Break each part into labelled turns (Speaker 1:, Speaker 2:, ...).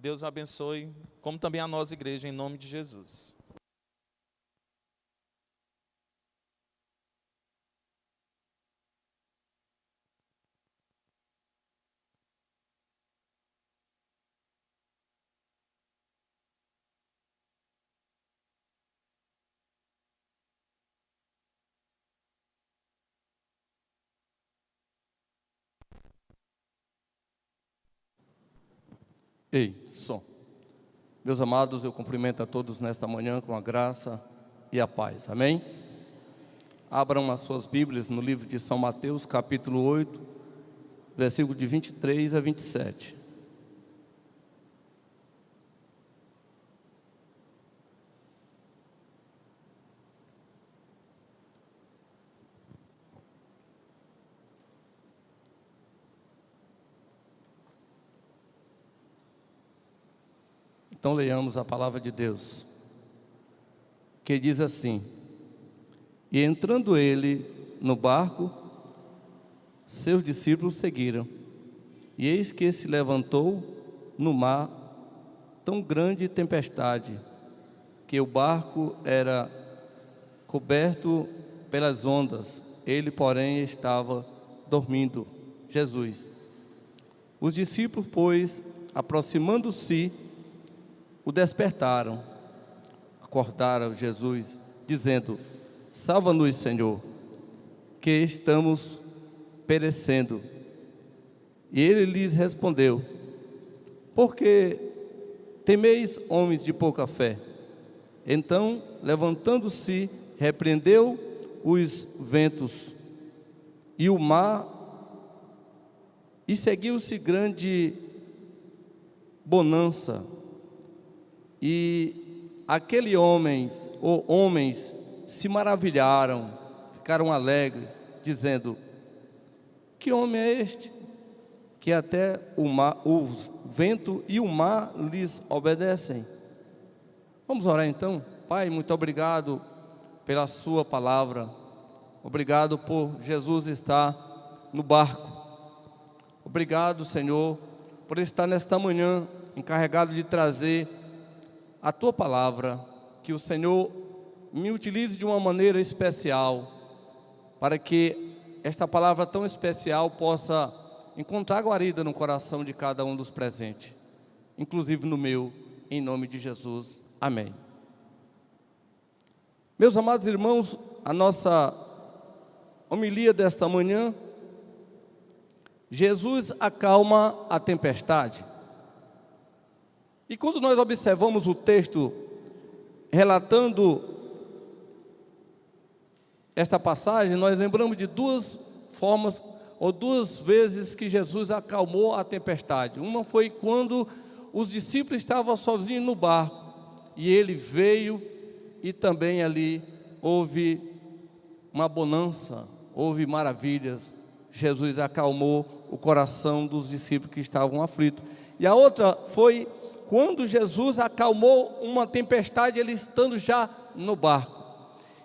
Speaker 1: Que Deus abençoe, como também a nós, igreja, em nome de Jesus.
Speaker 2: Ei, som. Meus amados, eu cumprimento a todos nesta manhã com a graça e a paz. Amém? Abram as suas Bíblias no livro de São Mateus, capítulo 8, versículo de 23 a 27. Então leiamos a palavra de Deus, que diz assim: E entrando ele no barco, seus discípulos seguiram. E eis que se levantou no mar tão grande tempestade, que o barco era coberto pelas ondas. Ele, porém, estava dormindo. Jesus. Os discípulos, pois, aproximando-se, o despertaram, acordaram Jesus, dizendo: Salva-nos, Senhor, que estamos perecendo. E ele lhes respondeu: Por que temeis, homens de pouca fé? Então, levantando-se, repreendeu os ventos e o mar, e seguiu-se grande bonança. E aqueles homens se maravilharam, ficaram alegres, dizendo: Que homem é este, que até o vento e o mar lhes obedecem? Vamos orar então. Pai, muito obrigado pela sua palavra. Obrigado por Jesus estar no barco. Obrigado, Senhor, por estar nesta manhã encarregado de trazer a tua palavra. Que o Senhor me utilize de uma maneira especial, para que esta palavra tão especial possa encontrar guarida no coração de cada um dos presentes, inclusive no meu, em nome de Jesus. Amém. Meus amados irmãos, a nossa homilia desta manhã: Jesus acalma a tempestade. E quando nós observamos o texto relatando esta passagem, nós lembramos de duas formas, ou duas vezes, que Jesus acalmou a tempestade. Uma foi quando os discípulos estavam sozinhos no barco, e ele veio, e também ali houve uma bonança, houve maravilhas. Jesus acalmou o coração dos discípulos que estavam aflitos. E a outra foi quando Jesus acalmou uma tempestade, ele estando já no barco.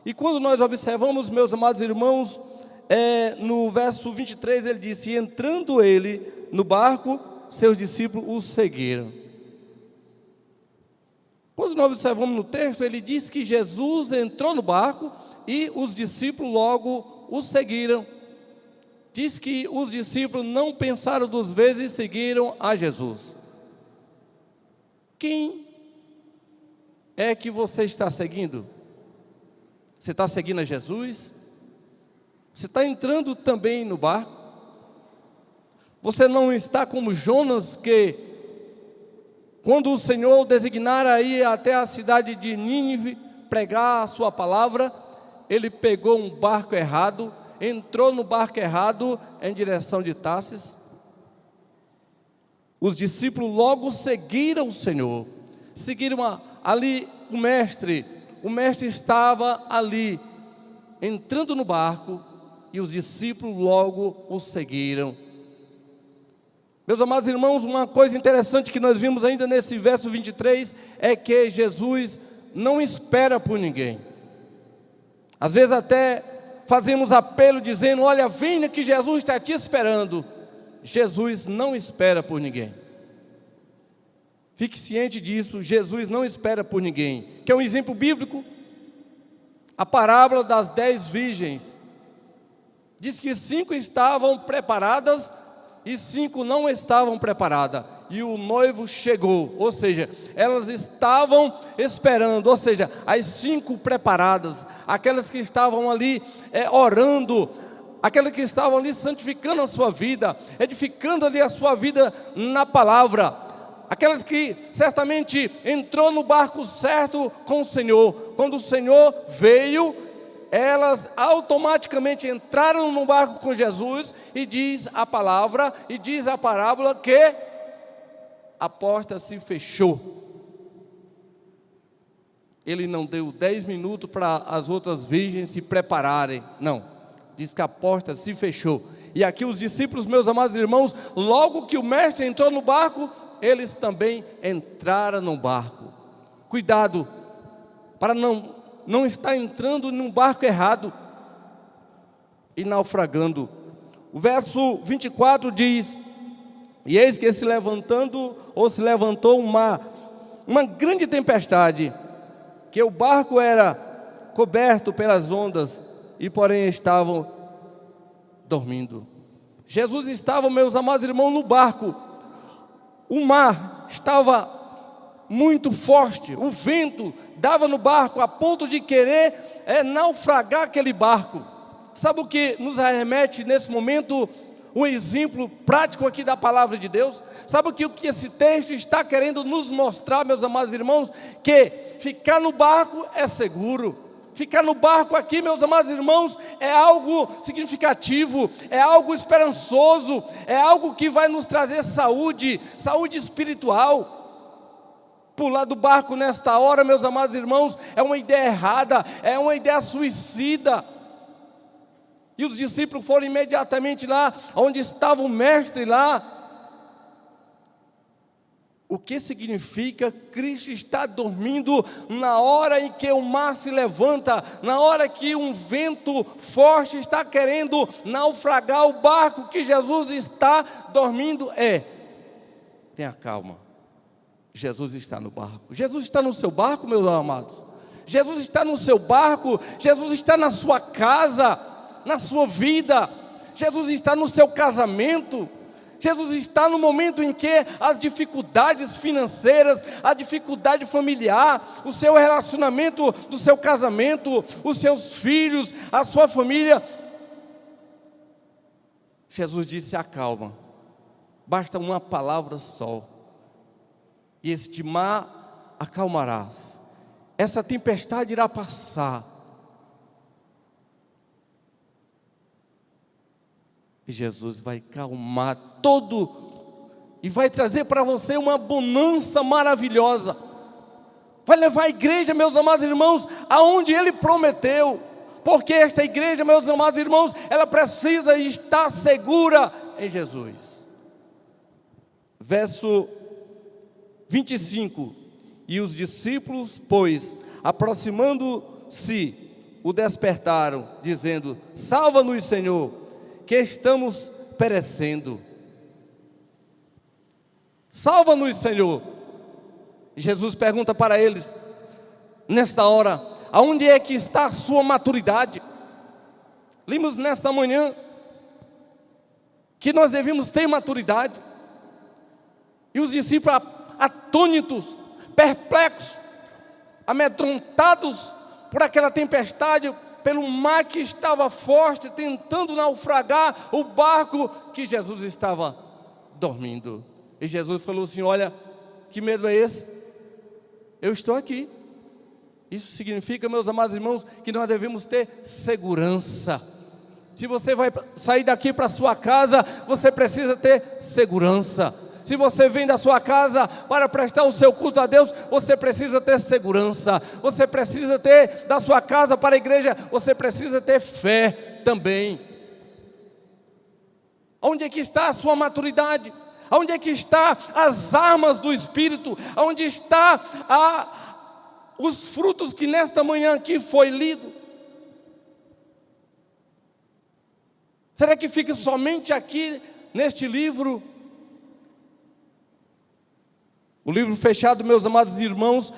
Speaker 2: E quando nós observamos, meus amados irmãos, no verso 23 ele disse: E entrando ele no barco, seus discípulos o seguiram. Quando nós observamos no texto, ele diz que Jesus entrou no barco e os discípulos logo o seguiram. Diz que os discípulos não pensaram duas vezes e seguiram a Jesus. Quem é que você está seguindo? Você está seguindo a Jesus? Você está entrando também no barco? Você não está como Jonas, que quando o Senhor designar a ir até a cidade de Nínive pregar a sua palavra, ele pegou um barco errado, entrou no barco errado em direção de Tarsis? Os discípulos logo seguiram o Senhor, seguiram ali o mestre estava ali, entrando no barco, e os discípulos logo o seguiram. Meus amados irmãos, uma coisa interessante que nós vimos ainda nesse verso 23, é que Jesus não espera por ninguém. Às vezes até fazemos apelo dizendo: olha, venha que Jesus está te esperando. Jesus não espera por ninguém. Fique ciente disso, Jesus não espera por ninguém. Quer um exemplo bíblico? A parábola das 10 virgens. Diz que 5 estavam preparadas e 5 não estavam preparadas. E o noivo chegou, ou seja, elas estavam esperando, ou seja, as 5 preparadas, aquelas que estavam ali orando, aquelas que estavam ali santificando a sua vida, edificando ali a sua vida na palavra, aquelas que certamente entrou no barco certo com o Senhor. Quando o Senhor veio, elas automaticamente entraram no barco com Jesus, e diz a palavra, e diz a parábola que a porta se fechou. Ele não deu 10 minutos para as outras virgens se prepararem, não, diz que a porta se fechou. E aqui os discípulos, meus amados irmãos, logo que o mestre entrou no barco, eles também entraram no barco. Cuidado, para não estar entrando num barco errado e naufragando. O verso 24 diz: e eis que se levantou uma grande tempestade, que o barco era coberto pelas ondas, e porém estavam dormindo. Jesus estava, meus amados irmãos, no barco. O mar estava muito forte, o vento dava no barco a ponto de querer naufragar aquele barco. Sabe o que nos remete nesse momento? Um exemplo prático aqui da palavra de Deus. Sabe o que esse texto está querendo nos mostrar, meus amados irmãos? Que ficar no barco é seguro. Ficar no barco aqui, meus amados irmãos, é algo significativo, é algo esperançoso, é algo que vai nos trazer saúde espiritual. Pular do barco nesta hora, meus amados irmãos, é uma ideia errada, é uma ideia suicida. E os discípulos foram imediatamente lá, onde estava o mestre lá. O que significa Cristo está dormindo na hora em que o mar se levanta, na hora que um vento forte está querendo naufragar o barco, que Jesus está dormindo? Tenha calma, Jesus está no barco. Jesus está no seu barco, meus amados. Jesus está no seu barco, Jesus está na sua casa, na sua vida, Jesus está no seu casamento, Jesus está no momento em que as dificuldades financeiras, a dificuldade familiar, o seu relacionamento do seu casamento, os seus filhos, a sua família, Jesus disse: acalma, basta uma palavra só, e este mar acalmarás, essa tempestade irá passar. E Jesus vai calmar todo, e vai trazer para você uma bonança maravilhosa. Vai levar a igreja, meus amados irmãos, aonde Ele prometeu. Porque esta igreja, meus amados irmãos, ela precisa estar segura em Jesus. Verso 25. E os discípulos, pois, aproximando-se, o despertaram, dizendo: salva-nos, Senhor, que estamos perecendo. Salva-nos, Senhor. Jesus pergunta para eles, nesta hora: aonde é que está a sua maturidade? Lemos nesta manhã que nós devemos ter maturidade. E os discípulos atônitos, perplexos, amedrontados por aquela tempestade, pelo mar que estava forte, tentando naufragar o barco, que Jesus estava dormindo. E Jesus falou assim: olha, que medo é esse? Eu estou aqui. Isso significa, meus amados irmãos, que nós devemos ter segurança. Se você vai sair daqui para a sua casa, você precisa ter segurança. Se você vem da sua casa para prestar o seu culto a Deus, você precisa ter segurança. Você precisa ter da sua casa para a igreja, você precisa ter fé também. Onde é que está a sua maturidade? Onde é que está as armas do Espírito? Onde está os frutos que nesta manhã aqui foi lido? Será que fica somente aqui neste livro? O livro fechado, meus amados irmãos,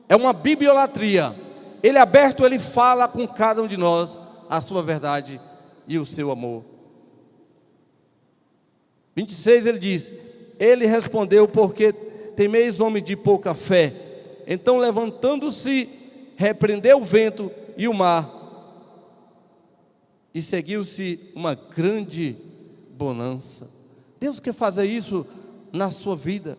Speaker 2: é uma bibliolatria. Ele aberto, ele fala com cada um de nós a sua verdade e o seu amor. 26 ele diz: ele respondeu, porque temeis homem de pouca fé. Então levantando-se, repreendeu o vento e o mar, e seguiu-se uma grande bonança. Deus quer fazer isso na sua vida.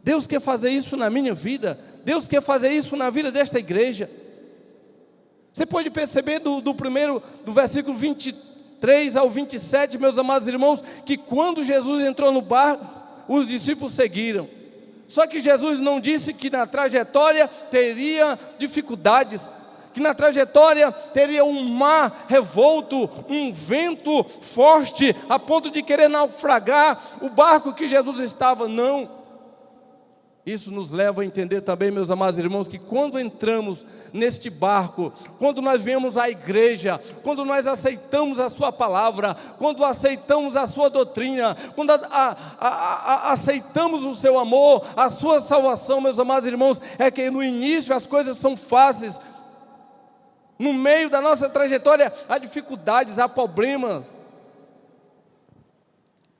Speaker 2: Deus quer fazer isso na minha vida. Deus quer fazer isso na vida desta igreja. Você pode perceber do versículo 23 ao 27, meus amados irmãos, que quando Jesus entrou no barco, os discípulos seguiram. Só que Jesus não disse que na trajetória teria dificuldades, que na trajetória teria um mar revolto, um vento forte, a ponto de querer naufragar o barco que Jesus estava. Não. Isso nos leva a entender também, meus amados irmãos, que quando entramos neste barco, quando nós viemos à igreja, quando nós aceitamos a sua palavra, quando aceitamos a sua doutrina, quando aceitamos o seu amor, a sua salvação, meus amados irmãos, é que no início as coisas são fáceis. No meio da nossa trajetória há dificuldades, há problemas.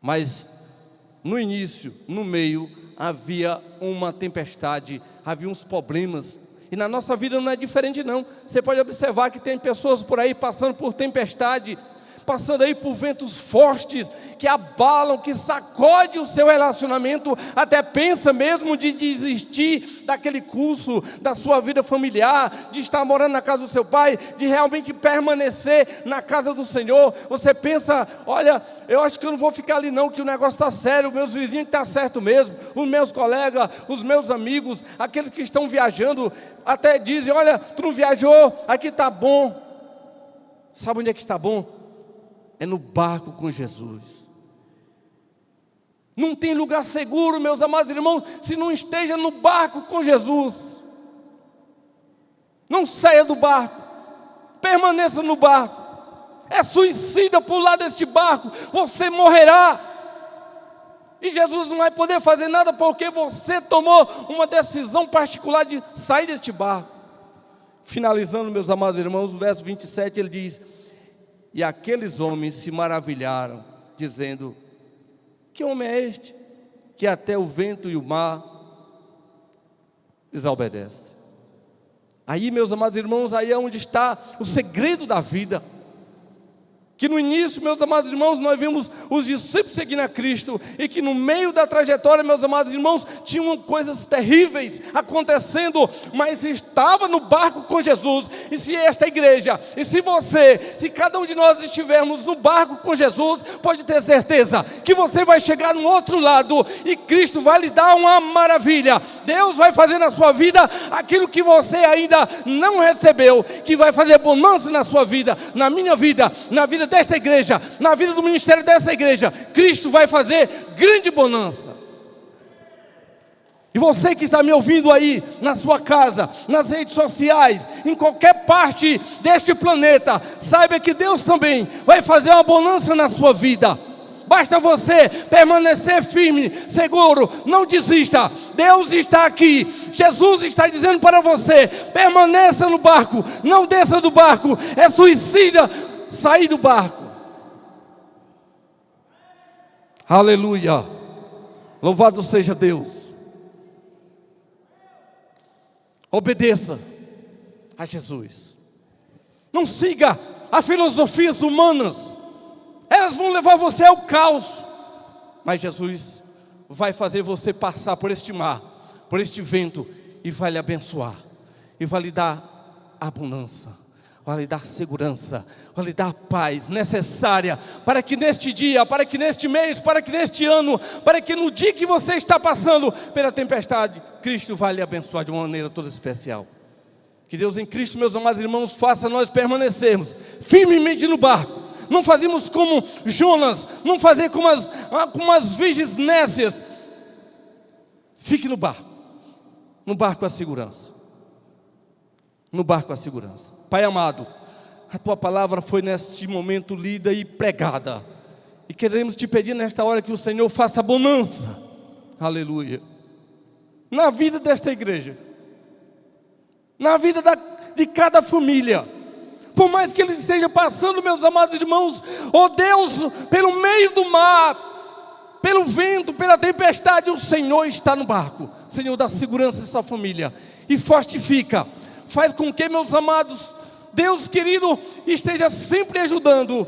Speaker 2: Mas no início, no meio, havia uma tempestade, havia uns problemas. E na nossa vida não é diferente não. Você pode observar que tem pessoas por aí passando por tempestade, passando aí por ventos fortes, que abalam, que sacode o seu relacionamento, até pensa mesmo de desistir daquele curso, da sua vida familiar, de estar morando na casa do seu pai, de realmente permanecer na casa do Senhor. Você pensa, olha, eu acho que eu não vou ficar ali não, que o negócio está sério, meus vizinhos estão certo mesmo, os meus colegas, os meus amigos, aqueles que estão viajando, até dizem, olha, tu não viajou, aqui está bom. Sabe onde é que está bom? É no barco com Jesus. Não tem lugar seguro, meus amados irmãos, se não esteja no barco com Jesus. Não saia do barco, permaneça no barco. É suicida pular deste barco, você morrerá. E Jesus não vai poder fazer nada porque você tomou uma decisão particular de sair deste barco. Finalizando, meus amados irmãos, o verso 27 ele diz: e aqueles homens se maravilharam, dizendo: que homem é este, que até o vento e o mar desobedecem? Aí, meus amados irmãos, aí é onde está o segredo da vida. Que no início, meus amados irmãos, nós vimos os discípulos seguindo a Cristo, e que no meio da trajetória, meus amados irmãos, tinham coisas terríveis acontecendo, mas estava no barco com Jesus. E se esta igreja, e se você, se cada um de nós estivermos no barco com Jesus, pode ter certeza que você vai chegar no outro lado, e Cristo vai lhe dar uma maravilha. Deus vai fazer na sua vida aquilo que você ainda não recebeu, que vai fazer bonança na sua vida, na minha vida, na vida desta igreja, na vida do ministério desta igreja. Cristo vai fazer grande bonança. E você que está me ouvindo aí, na sua casa, nas redes sociais, em qualquer parte deste planeta, saiba que Deus também vai fazer uma bonança na sua vida. Basta você permanecer firme, seguro, não desista. Deus está aqui, Jesus está dizendo para você: permaneça no barco, não desça do barco. É suicida sair do barco. Aleluia, louvado seja Deus. Obedeça a Jesus. Não siga as filosofias humanas, elas vão levar você ao caos. Mas Jesus vai fazer você passar por este mar, por este vento, e vai lhe abençoar, e vai lhe dar abundância, vai lhe dar segurança, vai lhe dar paz necessária, para que neste dia, para que neste mês, para que neste ano, para que no dia que você está passando pela tempestade, Cristo vai lhe abençoar de uma maneira toda especial. Que Deus em Cristo, meus amados irmãos, faça nós permanecermos firmemente no barco. Não fazemos como Jonas, não fazer como as virgens nécias. Fique no barco a segurança, no barco a segurança. Pai amado, a Tua palavra foi neste momento lida e pregada, e queremos Te pedir nesta hora que o Senhor faça bonança, aleluia, na vida desta igreja, na vida de cada família. Por mais que ele esteja passando, meus amados irmãos, ó Deus, pelo meio do mar, pelo vento, pela tempestade, o Senhor está no barco. Senhor, dá segurança a essa família e fortifica. Faz com que, meus amados, Deus querido, esteja sempre ajudando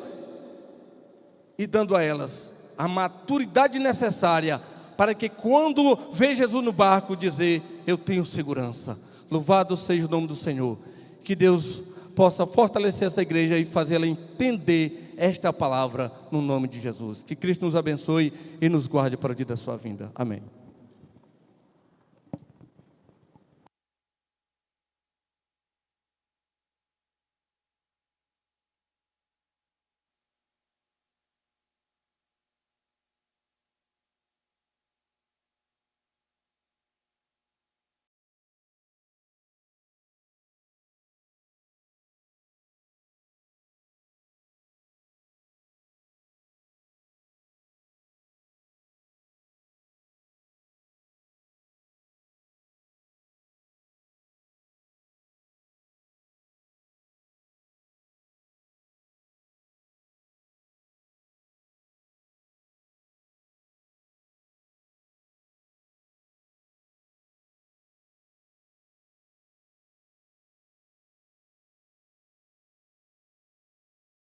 Speaker 2: e dando a elas a maturidade necessária para que quando vê Jesus no barco, dizer: eu tenho segurança. Louvado seja o nome do Senhor. Que Deus possa fortalecer essa igreja e fazê-la entender esta palavra no nome de Jesus. Que Cristo nos abençoe e nos guarde para o dia da sua vinda. Amém.